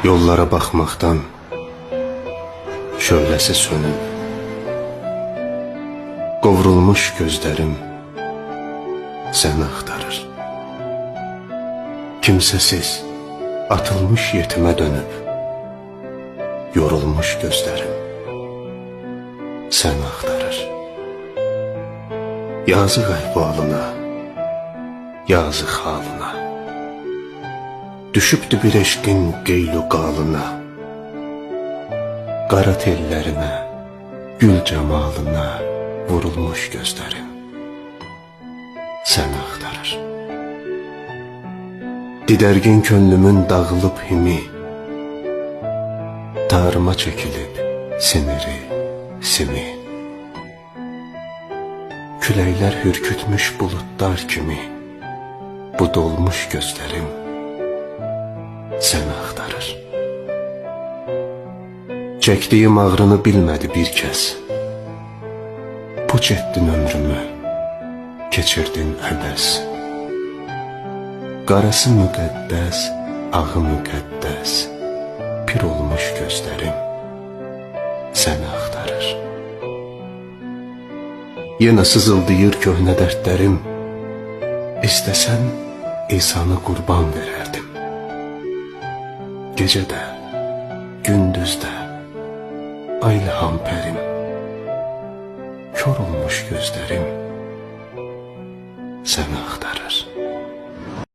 Yollara baxmaqdan şöhləsi sönüb, qovrulmuş gözlərim səni axtarır. Kimsəsiz, atılmış yetimə dönüb, yorulmuş gözlərim səni axtarır. Yazıq əhvalına, yazıq halına, düşübdü bir eşqin qeylu qalına, qara tellərinə, gül cəmalına vurulmuş gözlərim səni axtarır. Didərgin könlümün dağılıb himi, tarıma çəkilib siniri, simi, küləklər hürkütmüş bulutlar kimi bu dolmuş gözlərim səni axtarır. Çəkdiyim ağrını bilmədi bir kəs, puç etdin ömrümü, keçirdin əbəs. Qarası müqəddəs, ağı müqəddəs, pir olmuş gözlərim səni axtarır. Yenə sızıldayır köhnə dərdlərim, istəsən İsanı qurban verərdim. Gecədə, gündüzdə, aylı hamperim, kör olmuş gözlərim səni axtarır.